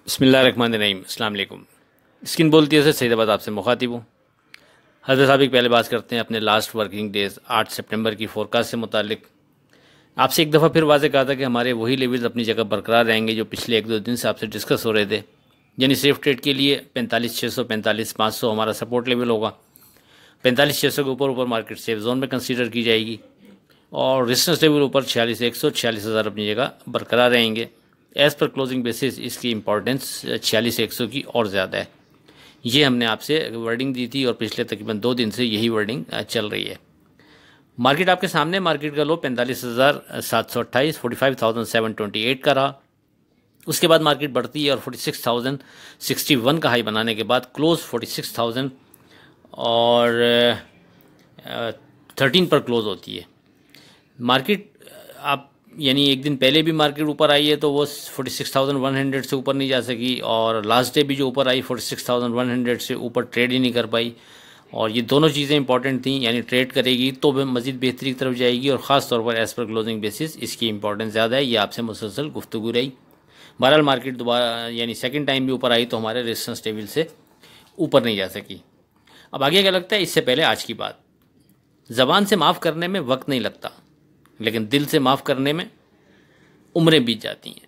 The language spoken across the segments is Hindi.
बिस्मिल्लाहिर्रहमानिर्रहीम। अस्सलाम वालेकुम। स्किन बोलती है सईदाबाद आपसे मुखातिब हूँ। हज़रत साहब पहले बात करते हैं अपने लास्ट वर्किंग डेज़ 8 सितंबर की फोरकास्ट से मुतालिक। आपसे एक दफ़ा फिर वाज़े कहा था कि हमारे वही लेवल्स अपनी जगह बरकरार रहेंगे जो पिछले 1-2 दिन से आपसे डिस्कस हो रहे थे। यानी सेफ ट्रेड के लिए 45,600 45,500 हमारा सपोर्ट लेवल होगा। 45,600 के ऊपर मार्केट सेफ जोन में कंसीडर की जाएगी और रेजिस्टेंस लेवल ऊपर 46,100 46,000 अपनी जगह बरकरार रहेंगे। एज़ पर क्लोजिंग बेसिस इसकी इंपॉर्टेंस 46,100 की और ज़्यादा है। ये हमने आपसे वर्डिंग दी थी और पिछले तकरीबन 2 दिन से यही वर्डिंग चल रही है। मार्केट आपके सामने, मार्केट का लो 45,728 45,728 का रहा। उसके बाद मार्केट बढ़ती है और 46,061 का हाई बनाने के बाद क्लोज 46,000 और 13 पर क्लोज होती है मार्केट। आप यानी एक दिन पहले भी मार्केट ऊपर आई है तो वो 46,100 से ऊपर नहीं जा सकी और लास्ट डे भी जो ऊपर आई 46,100 से ऊपर ट्रेड ही नहीं कर पाई। और ये दोनों चीज़ें इंपॉर्टेंट थी, यानी ट्रेड करेगी तो मज़ीद बेहतरी की तरफ जाएगी और ख़ास तौर पर एज़ पर क्लोजिंग बेसिस इसकी इंपॉर्टेंस ज़्यादा है। ये आपसे मुसलसल गुफ्तगू रही। बहरहाल मार्केट दोबारा यानी सेकंड टाइम भी ऊपर आई तो हमारे रेजिस्टेंस टेबल से ऊपर नहीं जा सकी। अब आगे क्या लगता है, इससे पहले आज की बात, ज़बान से माफ़ करने में वक्त नहीं लगता लेकिन दिल से माफ़ करने में उम्रें बीत जाती हैं।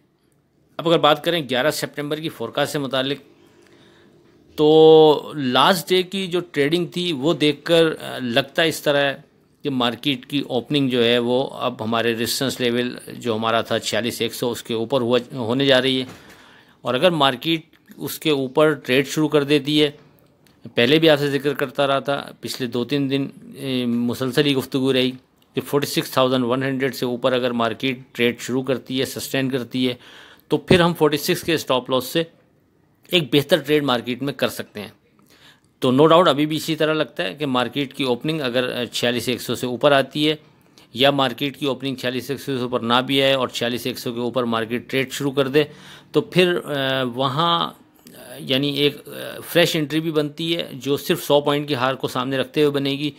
अब अगर बात करें 11 सितंबर की फोरकास्ट से मुतालिक, तो लास्ट डे की जो ट्रेडिंग थी वो देखकर लगता इस तरह है कि मार्केट की ओपनिंग जो है वो अब हमारे रेजिस्टेंस लेवल जो हमारा था 46,100 उसके ऊपर होने जा रही है। और अगर मार्केट उसके ऊपर ट्रेड शुरू कर देती है, पहले भी आपसे जिक्र करता रहा था, पिछले 2-3 दिन मुसलसल ही गुफ्तगू रही कि 46,100 से ऊपर अगर मार्केट ट्रेड शुरू करती है, सस्टेन करती है, तो फिर हम 46 के स्टॉप लॉस से एक बेहतर ट्रेड मार्केट में कर सकते हैं। तो नो डाउट अभी भी इसी तरह लगता है कि मार्केट की ओपनिंग अगर 46,100 से ऊपर आती है या मार्केट की ओपनिंग 46,100 से ऊपर ना भी आए और 46,100 के ऊपर मार्केट ट्रेड शुरू कर दे तो फिर वहाँ यानी एक फ्रेश एंट्री भी बनती है जो सिर्फ 100 पॉइंट की हार को सामने रखते हुए बनेगी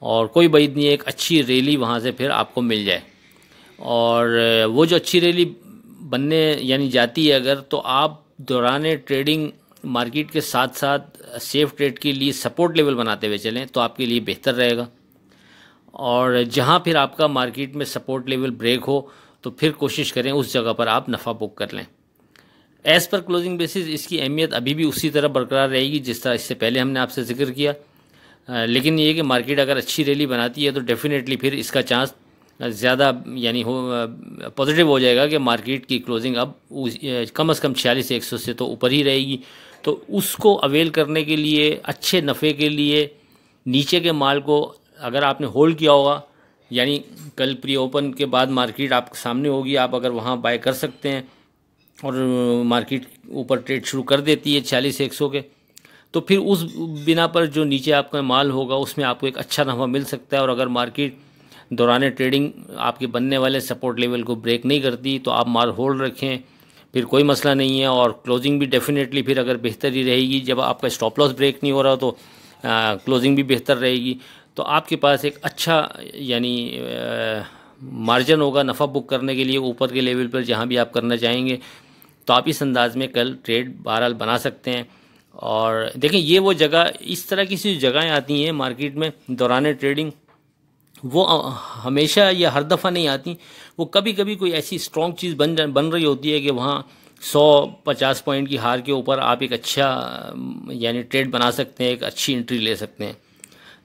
और कोई बैद नहीं है, एक अच्छी रैली वहाँ से फिर आपको मिल जाए। और वो जो अच्छी रैली बनने यानी जाती है अगर, तो आप दौरान ट्रेडिंग मार्केट के साथ साथ सेफ ट्रेड के लिए सपोर्ट लेवल बनाते हुए चलें तो आपके लिए बेहतर रहेगा। और जहाँ फिर आपका मार्केट में सपोर्ट लेवल ब्रेक हो तो फिर कोशिश करें उस जगह पर आप नफ़ा बुक कर लें। एज़ पर क्लोजिंग बेसिस इसकी अहमियत अभी भी उसी तरह बरकरार रहेगी जिस तरह इससे पहले हमने आपसे जिक्र किया। लेकिन ये कि मार्केट अगर अच्छी रैली बनाती है तो डेफिनेटली फिर इसका चांस ज़्यादा यानी पॉजिटिव हो जाएगा कि मार्केट की क्लोजिंग अब कम से कम 46,100 से तो ऊपर ही रहेगी। तो उसको अवेल करने के लिए, अच्छे नफ़े के लिए, नीचे के माल को अगर आपने होल्ड किया होगा, यानी कल प्री ओपन के बाद मार्केट आपके सामने होगी, आप अगर वहाँ बाय कर सकते हैं और मार्केट ऊपर ट्रेड शुरू कर देती है 46,100 के, तो फिर उस बिना पर जो नीचे आपका माल होगा उसमें आपको एक अच्छा नफ़ा मिल सकता है। और अगर मार्केट दौरान ट्रेडिंग आपके बनने वाले सपोर्ट लेवल को ब्रेक नहीं करती तो आप माल होल्ड रखें, फिर कोई मसला नहीं है। और क्लोजिंग भी डेफिनेटली फिर अगर बेहतर ही रहेगी, जब आपका स्टॉप लॉस ब्रेक नहीं हो रहा तो क्लोजिंग भी बेहतर रहेगी, तो आपके पास एक अच्छा यानी मार्जिन होगा नफ़ा बुक करने के लिए ऊपर के लेवल पर जहाँ भी आप करना चाहेंगे। तो आप इस अंदाज में कल ट्रेड बहरहाल बना सकते हैं। और देखें, ये वो जगह, इस तरह की सी जगहें आती हैं मार्केट में दौरान ट्रेडिंग, वो हमेशा या हर दफ़ा नहीं आती, वो कभी कभी कोई ऐसी स्ट्रॉन्ग चीज़ बन रही होती है कि वहाँ 100-50 पॉइंट की हार के ऊपर आप एक अच्छा यानी ट्रेड बना सकते हैं, एक अच्छी एंट्री ले सकते हैं।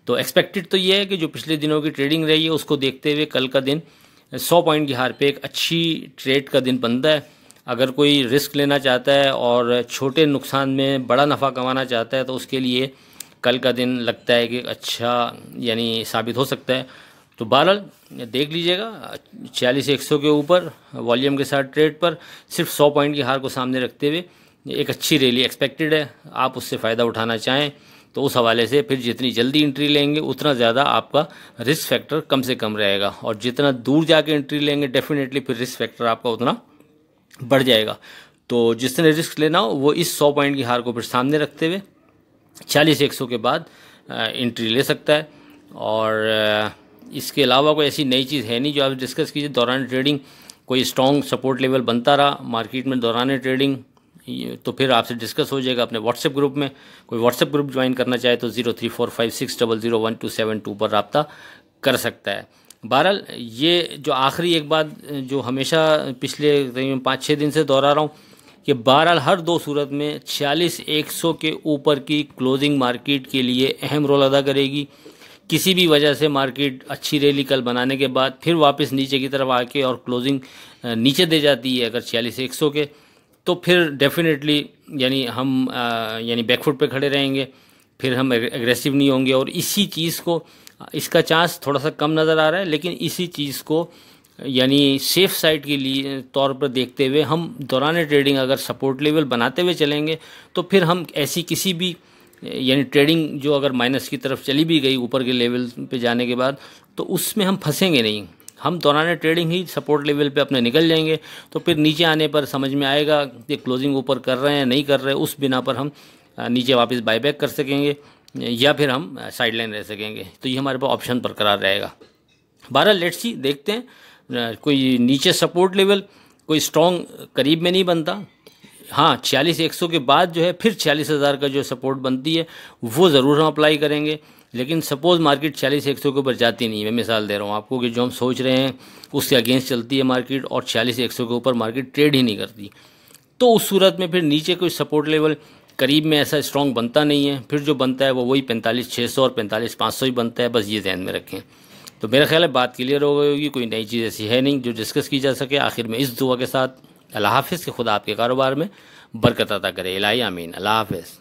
तो एक्सपेक्टेड तो ये है कि जो पिछले दिनों की ट्रेडिंग रही है उसको देखते हुए कल का दिन 100 पॉइंट की हार पे एक अच्छी ट्रेड का दिन बनता है। अगर कोई रिस्क लेना चाहता है और छोटे नुकसान में बड़ा नफ़ा कमाना चाहता है तो उसके लिए कल का दिन लगता है कि अच्छा यानी साबित हो सकता है। तो बहरहाल देख लीजिएगा 46,100 के ऊपर वॉल्यूम के साथ ट्रेड पर सिर्फ 100 पॉइंट की हार को सामने रखते हुए एक अच्छी रैली एक्सपेक्टेड है। आप उससे फ़ायदा उठाना चाहें तो उस हवाले से फिर जितनी जल्दी एंट्री लेंगे उतना ज़्यादा आपका रिस्क फैक्टर कम से कम रहेगा और जितना दूर जाके एंट्री लेंगे डेफिनेटली फिर रिस्क फैक्टर आपका उतना बढ़ जाएगा। तो जिसने रिस्क लेना हो वो इस 100 पॉइंट की हार को फिर सामने रखते हुए 46,100 के बाद एंट्री ले सकता है। और इसके अलावा कोई ऐसी नई चीज़ है नहीं जो आप डिस्कस कीजिए। दौरान ट्रेडिंग कोई स्ट्रॉन्ग सपोर्ट लेवल बनता रहा मार्केट में दौरान ट्रेडिंग तो फिर आपसे डिस्कस हो जाएगा अपने व्हाट्सएप ग्रुप में। कोई व्हाट्सएप ग्रुप ज्वाइन करना चाहे तो 03456001 पर रब्ता कर सकता है। बहरहाल ये जो आखिरी एक बात जो हमेशा पिछले 5-6 दिन से दोहरा रहा हूँ कि बहरहाल हर दो सूरत में 46,100 के ऊपर की क्लोजिंग मार्केट के लिए अहम रोल अदा करेगी। किसी भी वजह से मार्केट अच्छी रैली कल बनाने के बाद फिर वापस नीचे की तरफ आके और क्लोजिंग नीचे दे जाती है अगर 46,100 के, तो फिर डेफिनेटली यानी हम यानी बैकफुट पे खड़े रहेंगे, फिर हम एग्रेसिव नहीं होंगे। और इसी चीज़ को, इसका चांस थोड़ा सा कम नज़र आ रहा है, लेकिन इसी चीज़ को यानी सेफ साइड के लिए तौर पर देखते हुए हम दौरान ट्रेडिंग अगर सपोर्ट लेवल बनाते हुए चलेंगे तो फिर हम ऐसी किसी भी यानी ट्रेडिंग जो अगर माइनस की तरफ चली भी गई ऊपर के लेवल पे जाने के बाद, तो उसमें हम फंसेंगे नहीं। हम दौरान ट्रेडिंग ही सपोर्ट लेवल पे अपने निकल जाएंगे, तो फिर नीचे आने पर समझ में आएगा कि क्लोजिंग ऊपर कर रहे हैं नहीं कर रहे, उस बिना पर हम नीचे वापस बायबैक कर सकेंगे या फिर हम साइडलाइन रह सकेंगे। तो ये हमारे पास ऑप्शन बरकरार रहेगा। 12 लेट्स सी, देखते हैं। कोई नीचे सपोर्ट लेवल कोई स्ट्रॉन्ग करीब में नहीं बनता। हाँ, 46,100 के बाद जो है फिर 40,000 का जो सपोर्ट बनती है वो ज़रूर हम अप्लाई करेंगे। लेकिन सपोज़ मार्केट 46,100 के ऊपर जाती नहीं है, मैं मिसाल दे रहा हूँ आपको कि जो हम सोच रहे हैं उसके अगेंस्ट चलती है मार्केट और 46,100 के ऊपर मार्केट ट्रेड ही नहीं करती, तो उस सूरत में फिर नीचे कोई सपोर्ट लेवल करीब में ऐसा स्ट्रॉन्ग बनता नहीं है। फिर जो बनता है वो वही 45,600 और 45,500 ही बनता है। बस ये ध्यान में रखें। तो मेरा ख्याल है बात क्लियर हो गई होगी, कोई नई चीज़ ऐसी है नहीं जो डिस्कस की जा सके। आखिर में इस दुआ के साथ अल्लाह हाफ़िज़, कि खुदा आपके कारोबार में बरकत अता करे। इलाही आमीन। अल्लाह हाफ़िज़।